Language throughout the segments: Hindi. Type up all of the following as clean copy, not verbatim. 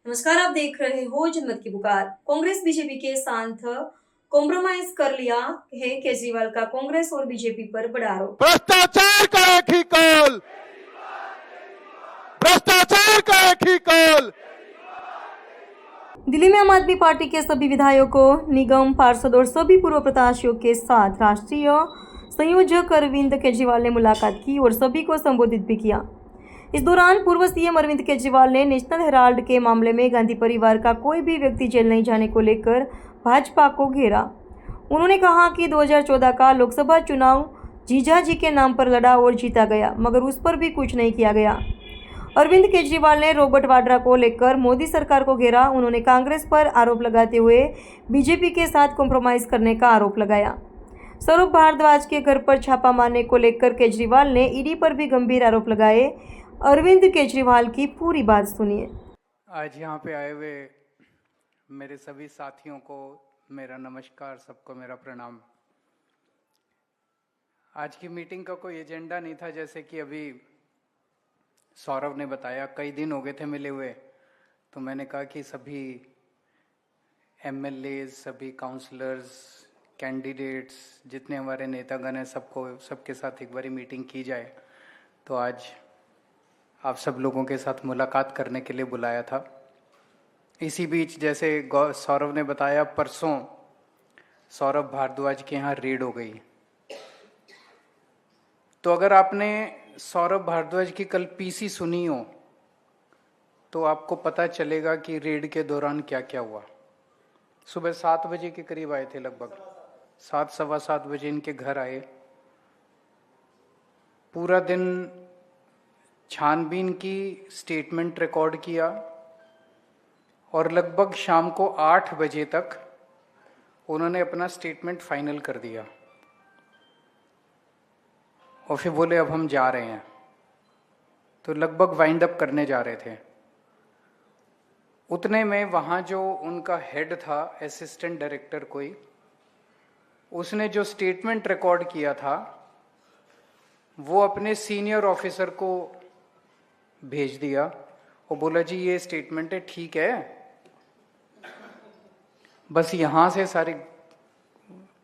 नमस्कार, आप देख रहे हो जनमत की पुकार। कांग्रेस बीजेपी के साथ कॉम्प्रोमाइज कर लिया है केजरीवाल का कांग्रेस और बीजेपी पर बड़ा आरोप। भ्रष्टाचार का एक ही कॉल, भ्रष्टाचार का एक ही कॉल। दिल्ली में आम आदमी पार्टी के सभी विधायकों, निगम पार्षद और सभी पूर्व प्रत्याशियों के साथ राष्ट्रीय संयोजक अरविंद केजरीवाल ने मुलाकात की और सभी को संबोधित भी किया। इस दौरान पूर्व सीएम अरविंद केजरीवाल ने नेशनल हेराल्ड के मामले में गांधी परिवार का कोई भी व्यक्ति जेल नहीं जाने को लेकर भाजपा को घेरा। उन्होंने कहा कि 2014 का लोकसभा चुनाव जीजाजी के नाम पर लड़ा और जीता गया, मगर उस पर भी कुछ नहीं किया गया। अरविंद केजरीवाल ने रॉबर्ट वाड्रा को लेकर मोदी सरकार को घेरा। उन्होंने कांग्रेस पर आरोप लगाते हुए बीजेपी के साथ कॉम्प्रोमाइज करने का आरोप लगाया। सौरभ भारद्वाज के घर पर छापा मारने को लेकर केजरीवाल ने ईडी पर भी गंभीर आरोप लगाए। अरविंद केजरीवाल की पूरी बात सुनिए। आज यहाँ पे आए हुए मेरे सभी साथियों को मेरा नमस्कार, सबको मेरा प्रणाम। आज की मीटिंग का कोई एजेंडा नहीं था, जैसे कि अभी सौरभ ने बताया। कई दिन हो गए थे मिले हुए, तो मैंने कहा कि सभी एमएलए, सभी काउंसलर्स, कैंडिडेट्स, जितने हमारे नेतागण हैं, सबके साथ एक बारी मीटिंग की जाए। तो आज आप सब लोगों के साथ मुलाकात करने के लिए बुलाया था। इसी बीच जैसे सौरभ ने बताया, परसों सौरभ भारद्वाज के यहाँ रेड हो गई। तो अगर आपने सौरभ भारद्वाज की कल पीसी सुनी हो तो आपको पता चलेगा कि रेड के दौरान क्या क्या हुआ। सुबह 7 बजे के करीब आए थे, लगभग 7, सवा 7 बजे इनके घर आए। पूरा दिन छानबीन की, स्टेटमेंट रिकॉर्ड किया और लगभग शाम को 8 बजे तक उन्होंने अपना स्टेटमेंट फाइनल कर दिया और फिर बोले अब हम जा रहे हैं। तो लगभग वाइंड अप करने जा रहे थे। उतने में वहाँ जो उनका हेड था, असिस्टेंट डायरेक्टर कोई, उसने जो स्टेटमेंट रिकॉर्ड किया था वो अपने सीनियर ऑफिसर को भेज दिया और बोला जी ये स्टेटमेंट है, ठीक है। बस यहां से सारी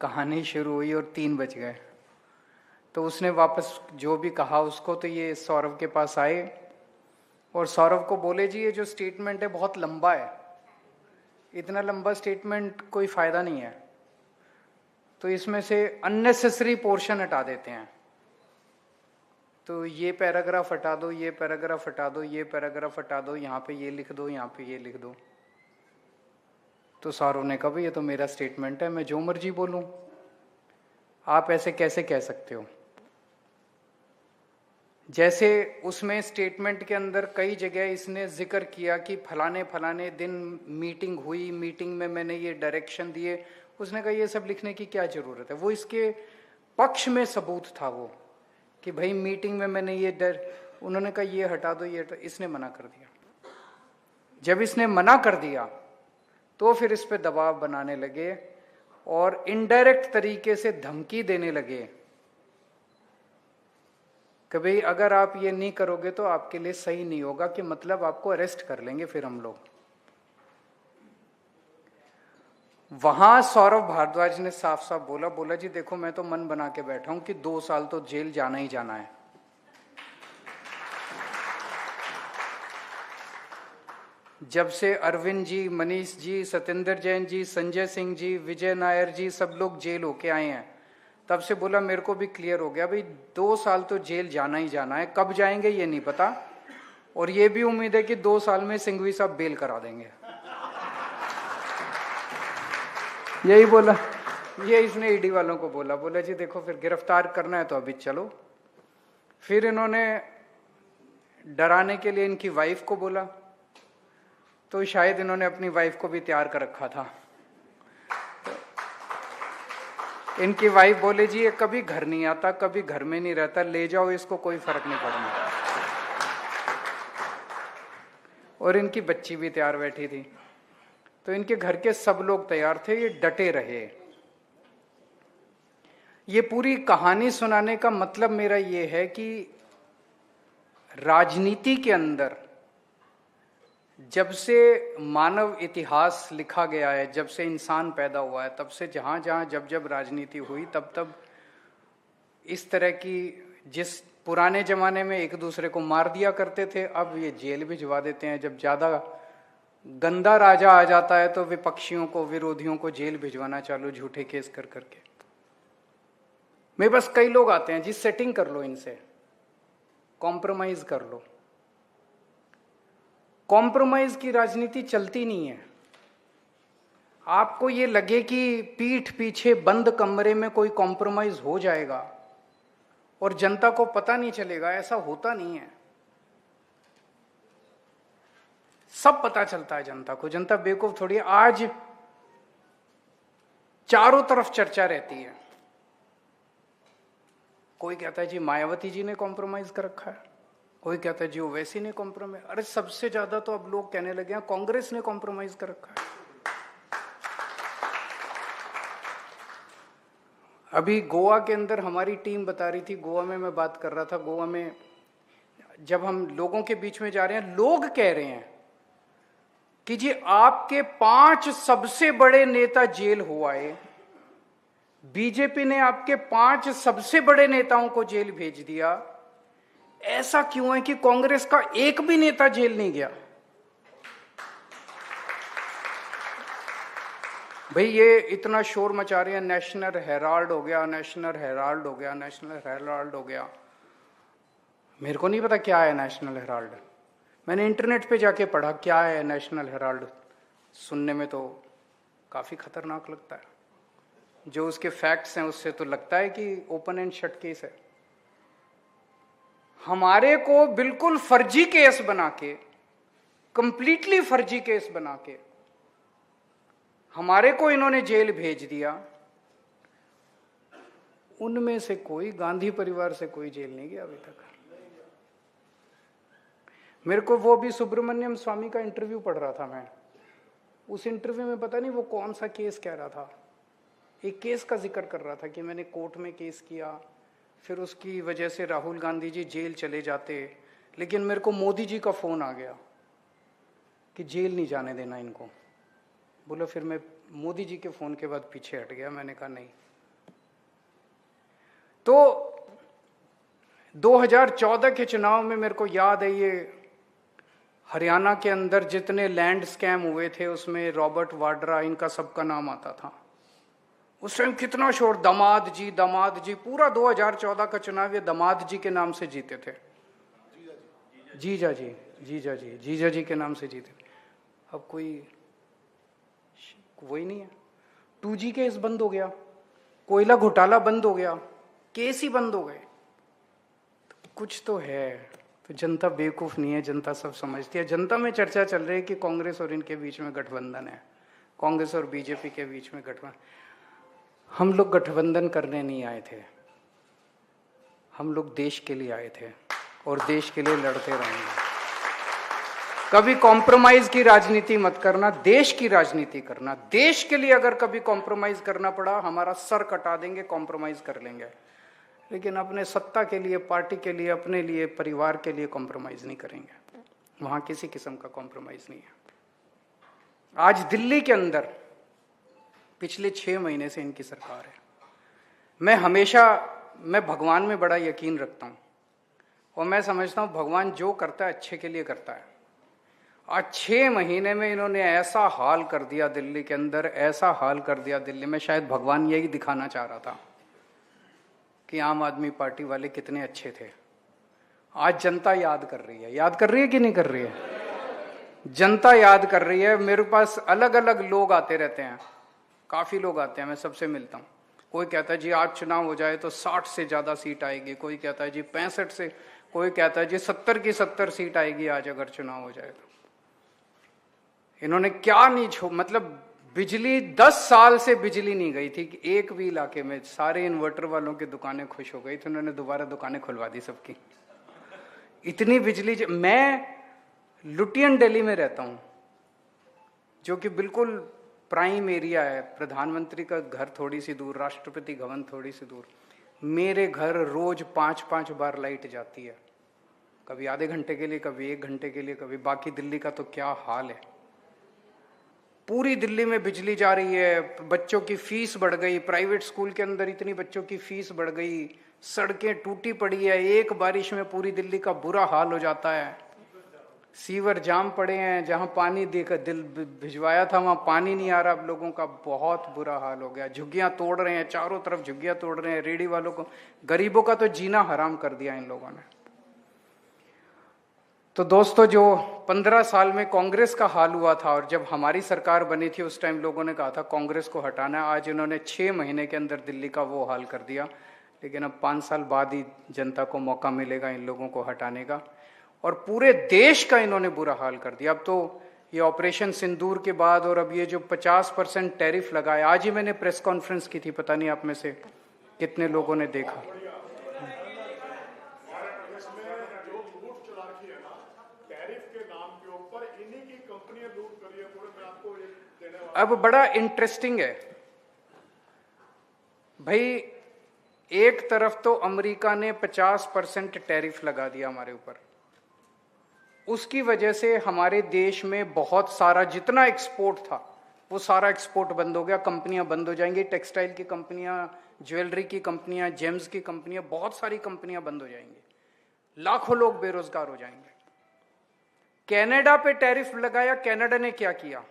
कहानी शुरू हुई और 3 बज गए। तो उसने वापस जो भी कहा उसको, तो ये सौरभ के पास आए और सौरभ को बोले जी ये जो स्टेटमेंट है बहुत लंबा है, इतना लंबा स्टेटमेंट कोई फायदा नहीं है, तो इसमें से अननेसेसरी पोर्शन हटा देते हैं। तो ये पैराग्राफ हटा दो, ये पैराग्राफ हटा दो, ये पैराग्राफ हटा दो, यहाँ पे ये लिख दो, यहाँ पे ये लिख दो। तो सौरभ ने कहा भाई ये तो मेरा स्टेटमेंट है, मैं जो मर्जी बोलूं, आप ऐसे कैसे कह सकते हो। जैसे उसमें स्टेटमेंट के अंदर कई जगह इसने जिक्र किया कि फलाने फलाने दिन मीटिंग हुई, मीटिंग में मैंने ये डायरेक्शन दिए। उसने कहा ये सब लिखने की क्या जरूरत है, वो इसके पक्ष में सबूत था वो कि भाई मीटिंग में मैंने ये उन्होंने कहा ये हटा दो, ये हटा। इसने मना कर दिया। जब इसने मना कर दिया तो फिर इस पे दबाव बनाने लगे और इनडायरेक्ट तरीके से धमकी देने लगे कि भाई अगर आप ये नहीं करोगे तो आपके लिए सही नहीं होगा, कि मतलब आपको अरेस्ट कर लेंगे फिर हम लोग। वहां सौरभ भारद्वाज ने साफ साफ बोला जी देखो मैं तो मन बना के बैठा हूं कि 2 साल तो जेल जाना ही जाना है। जब से अरविंद जी, मनीष जी, सत्येंद्र जैन जी, संजय सिंह जी, विजय नायर जी सब लोग जेल होके आए हैं, तब से बोला मेरे को भी क्लियर हो गया भाई 2 साल तो जेल जाना ही जाना है। कब जाएंगे ये नहीं पता, और ये भी उम्मीद है कि 2 साल में सिंघवी साहब बेल करा देंगे। यही बोला, ये इसने ईडी वालों को बोला जी देखो फिर गिरफ्तार करना है तो अभी चलो। फिर इन्होंने डराने के लिए इनकी वाइफ को बोला, तो शायद इन्होंने अपनी वाइफ को भी तैयार कर रखा था। इनकी वाइफ बोले जी ये कभी घर नहीं आता, कभी घर में नहीं रहता, ले जाओ इसको, कोई फर्क नहीं पड़ना। और इनकी बच्ची भी तैयार बैठी थी। तो इनके घर के सब लोग तैयार थे, ये डटे रहे। ये पूरी कहानी सुनाने का मतलब मेरा ये है कि राजनीति के अंदर जब से मानव इतिहास लिखा गया है, जब से इंसान पैदा हुआ है, तब से जहां जहां जब जब राजनीति हुई तब तब इस तरह की, जिस पुराने जमाने में एक दूसरे को मार दिया करते थे, अब ये जेल भिजवा देते हैं। जब ज्यादा गंदा राजा आ जाता है तो विपक्षियों को, विरोधियों को जेल भिजवाना चालू, झूठे केस कर करके। मेरे पास कई लोग आते हैं, जी सेटिंग कर लो इनसे, कॉम्प्रोमाइज कर लो। कॉम्प्रोमाइज की राजनीति चलती नहीं है। आपको ये लगे कि पीठ पीछे बंद कमरे में कोई कॉम्प्रोमाइज हो जाएगा और जनता को पता नहीं चलेगा, ऐसा होता नहीं है। सब पता चलता है जनता को, जनता बेवकूफ थोड़ी है। आज चारों तरफ चर्चा रहती है, कोई कहता है जी मायावती जी ने कॉम्प्रोमाइज कर रखा है, कोई कहता है जी ओवैसी ने कॉम्प्रोमाइज। अरे सबसे ज्यादा तो अब लोग कहने लगे हैं कांग्रेस ने कॉम्प्रोमाइज कर रखा है। अभी गोवा के अंदर हमारी टीम बता रही थी, गोवा में मैं बात कर रहा था, गोवा में जब हम लोगों के बीच में जा रहे हैं, लोग कह रहे हैं कि जी आपके 5 सबसे बड़े नेता जेल हो आए, बीजेपी ने आपके 5 सबसे बड़े नेताओं को जेल भेज दिया, ऐसा क्यों है कि कांग्रेस का एक भी नेता जेल नहीं गया? भाई ये इतना शोर मचा रहे हैं, नेशनल हेराल्ड हो गया, नेशनल हेराल्ड हो गया, नेशनल हेराल्ड हो गया। मेरे को नहीं पता क्या है नेशनल हेराल्ड। मैंने इंटरनेट पे जाके पढ़ा क्या है नेशनल हेराल्ड। सुनने में तो काफी खतरनाक लगता है, जो उसके फैक्ट्स हैं उससे तो लगता है कि ओपन एंड शट केस है। हमारे को बिल्कुल फर्जी केस बना के, कंप्लीटली फर्जी केस बना के हमारे को इन्होंने जेल भेज दिया। उनमें से कोई, गांधी परिवार से कोई जेल नहीं गया अभी तक। मेरे को वो भी सुब्रमण्यम स्वामी का इंटरव्यू पढ़ रहा था मैं, उस इंटरव्यू में पता नहीं वो कौन सा केस कह रहा था, एक केस का जिक्र कर रहा था कि मैंने कोर्ट में केस किया, फिर उसकी वजह से राहुल गांधी जी जेल चले जाते, लेकिन मेरे को मोदी जी का फोन आ गया कि जेल नहीं जाने देना इनको। बोलो, फिर मैं मोदी जी के फोन के बाद पीछे हट गया, मैंने कहा नहीं। तो 2014 के चुनाव में मेरे को याद है, ये हरियाणा के अंदर जितने लैंड स्कैम हुए थे उसमें रॉबर्ट वाड्रा, इनका सबका नाम आता था। उस टाइम कितना शोर, दामाद जी, दामाद जी। पूरा 2014 का चुनाव ये दामाद जी के नाम से जीते थे, जीजा जी, जीजा जी, जीजा जी के नाम से जीते। अब कोई वही नहीं है। 2G केस बंद हो गया, कोयला घोटाला बंद हो गया, केस ही बंद हो गए। तो कुछ तो है। तो जनता बेवकूफ नहीं है, जनता सब समझती है। जनता में चर्चा चल रही है कि कांग्रेस और इनके बीच में गठबंधन है, कांग्रेस और बीजेपी के बीच में गठबंधन। हम लोग गठबंधन करने नहीं आए थे, हम लोग देश के लिए आए थे और देश के लिए लड़ते रहेंगे। कभी कॉम्प्रोमाइज की राजनीति मत करना, देश की राजनीति करना। देश के लिए अगर कभी कॉम्प्रोमाइज करना पड़ा, हमारा सर कटा देंगे, कॉम्प्रोमाइज कर लेंगे, लेकिन अपने सत्ता के लिए, पार्टी के लिए, अपने लिए, परिवार के लिए कॉम्प्रोमाइज नहीं करेंगे। वहां किसी किस्म का कॉम्प्रोमाइज नहीं है। आज दिल्ली के अंदर पिछले 6 महीने से इनकी सरकार है। मैं भगवान में बड़ा यकीन रखता हूं और मैं समझता हूं भगवान जो करता है अच्छे के लिए करता है। आज 6 महीने में इन्होंने ऐसा हाल कर दिया दिल्ली के अंदर, ऐसा हाल कर दिया दिल्ली में। शायद भगवान यही दिखाना चाह रहा था कि आम आदमी पार्टी वाले कितने अच्छे थे। आज जनता याद कर रही है। याद कर रही है कि नहीं कर रही है? जनता याद कर रही है। मेरे पास अलग अलग लोग आते रहते हैं, काफी लोग आते हैं, मैं सबसे मिलता हूँ। कोई कहता है जी आज चुनाव हो जाए तो 60 से ज्यादा सीट आएगी, कोई कहता है जी 65 से, कोई कहता है जी 70 की 70 सीट आएगी आज अगर चुनाव हो जाए तो। इन्होंने क्या नहीं मतलब बिजली 10 साल से बिजली नहीं गई थी कि एक भी इलाके में। सारे इन्वर्टर वालों की दुकानें खुश हो गई थी, उन्होंने दोबारा दुकानें खुलवा दी सबकी। इतनी बिजली। मैं लुटियन दिल्ली में रहता हूं, जो कि बिल्कुल प्राइम एरिया है। प्रधानमंत्री का घर थोड़ी सी दूर, राष्ट्रपति भवन थोड़ी सी दूर। मेरे घर रोज 5-5 बार लाइट जाती है, कभी आधे घंटे के लिए, कभी 1 घंटे के लिए, कभी बाकी दिल्ली का तो क्या हाल है। पूरी दिल्ली में बिजली जा रही है, बच्चों की फीस बढ़ गई, प्राइवेट स्कूल के अंदर इतनी बच्चों की फीस बढ़ गई, सड़कें टूटी पड़ी है, एक बारिश में पूरी दिल्ली का बुरा हाल हो जाता है। सीवर जाम पड़े हैं, जहां पानी देकर दिल भिजवाया था वहां पानी नहीं आ रहा। अब लोगों का बहुत बुरा हाल हो गया। झुग्गियां तोड़ रहे हैं, चारों तरफ झुग्गियां तोड़ रहे हैं। रेडी वालों को, गरीबों का तो जीना हराम कर दिया इन लोगों ने। तो दोस्तों, जो 15 साल में कांग्रेस का हाल हुआ था और जब हमारी सरकार बनी थी उस टाइम लोगों ने कहा था कांग्रेस को हटाना है, आज इन्होंने 6 महीने के अंदर दिल्ली का वो हाल कर दिया। लेकिन अब 5 साल बाद ही जनता को मौका मिलेगा इन लोगों को हटाने का, और पूरे देश का इन्होंने बुरा हाल कर दिया। अब तो ये ऑपरेशन सिंदूर के बाद और अब ये जो 50% टैरिफ लगाया, आज ही मैंने प्रेस कॉन्फ्रेंस की थी, पता नहीं आप में से कितने लोगों ने देखा। अब बड़ा इंटरेस्टिंग है भाई, एक तरफ तो अमेरिका ने 50% टैरिफ लगा दिया हमारे ऊपर, उसकी वजह से हमारे देश में बहुत सारा जितना एक्सपोर्ट था वो सारा एक्सपोर्ट बंद हो गया, कंपनियां बंद हो जाएंगी, टेक्सटाइल की कंपनियां, ज्वेलरी की कंपनियां, जेम्स की कंपनियां, बहुत सारी कंपनियां बंद हो जाएंगी, लाखों लोग बेरोजगार हो जाएंगे। कनाडा पे टैरिफ लगाया, कनाडा ने क्या किया?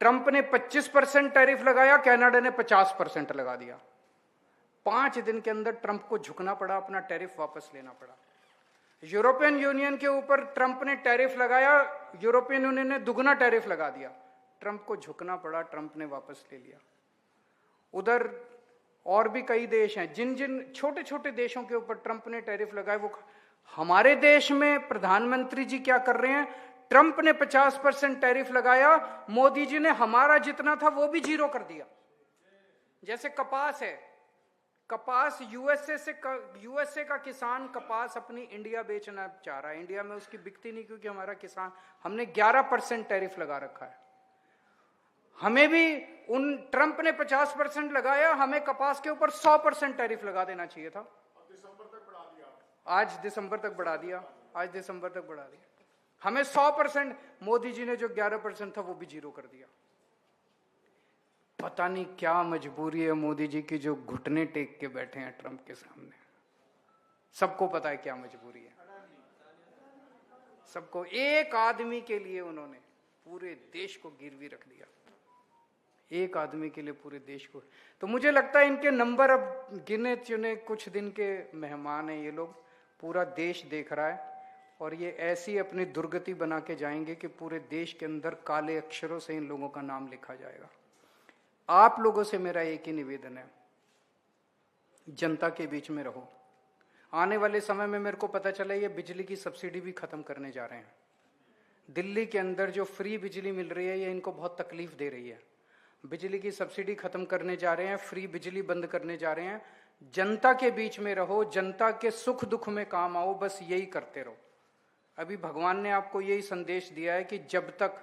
ट्रंप ने 25% टैरिफ लगाया, कनाडा ने 50% लगा दिया। 5 दिन के अंदर ट्रंप को झुकना पड़ा, अपना टैरिफ वापस लेना पड़ा। यूरोपियन यूनियन के ऊपर ट्रंप ने टैरिफ लगाया, यूरोपियन यूनियन ने दुगना टैरिफ लगा दिया, ट्रंप को झुकना पड़ा, ट्रंप ने वापस ले लिया। उधर और भी कई देश हैं, जिन जिन छोटे छोटे देशों के ऊपर ट्रंप ने टैरिफ लगाए वो, हमारे देश में प्रधानमंत्री जी क्या कर रहे हैं? ट्रंप ने 50% टैरिफ लगाया, मोदी जी ने हमारा जितना था वो भी 0 कर दिया। जैसे कपास है, कपास यूएसए का किसान कपास अपनी इंडिया बेचना चाह रहा है, इंडिया में उसकी बिकती नहीं क्योंकि हमारा किसान, हमने 11% टैरिफ लगा रखा है। हमें भी उन ट्रंप ने 50% लगाया, हमें कपास के ऊपर 100% टैरिफ लगा देना चाहिए था। आज दिसंबर तक बढ़ा दिया। हमें 100%, मोदी जी ने जो 11% था वो भी 0 कर दिया। पता नहीं क्या मजबूरी है मोदी जी की, जो घुटने टेक के बैठे हैं ट्रंप के सामने। सबको पता है क्या मजबूरी है, सबको। एक आदमी के लिए उन्होंने पूरे देश को गिरवी रख दिया, एक आदमी के लिए पूरे देश को। तो मुझे लगता है इनके नंबर अब गिने चुने कुछ दिन के मेहमान हैं ये लोग, पूरा देश देख रहा है, और ये ऐसी अपनी दुर्गति बना के जाएंगे कि पूरे देश के अंदर काले अक्षरों से इन लोगों का नाम लिखा जाएगा। आप लोगों से मेरा एक ही निवेदन है, जनता के बीच में रहो। आने वाले समय में मेरे को पता चला ये बिजली की सब्सिडी भी खत्म करने जा रहे हैं। दिल्ली के अंदर जो फ्री बिजली मिल रही है ये इनको बहुत तकलीफ दे रही है। बिजली की सब्सिडी खत्म करने जा रहे हैं, फ्री बिजली बंद करने जा रहे हैं। जनता के बीच में रहो, जनता के सुख दुख में काम आओ, बस यही करते रहो। अभी भगवान ने आपको यही संदेश दिया है कि जब तक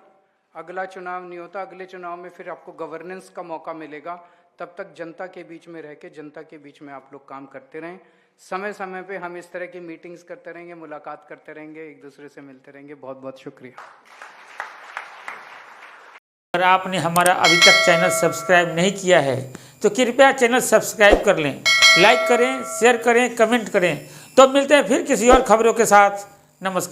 अगला चुनाव नहीं होता, अगले चुनाव में फिर आपको गवर्नेंस का मौका मिलेगा, तब तक जनता के बीच में रह के जनता के बीच में आप लोग काम करते रहें। समय समय पे हम इस तरह की मीटिंग्स करते रहेंगे, मुलाकात करते रहेंगे, एक दूसरे से मिलते रहेंगे। बहुत बहुत शुक्रिया। अगर आपने हमारा अभी तक चैनल सब्सक्राइब नहीं किया है तो कृपया चैनल सब्सक्राइब कर लें, लाइक करें, शेयर करें, कमेंट करें। तो मिलते हैं फिर किसी और खबरों के साथ। नमस्कार।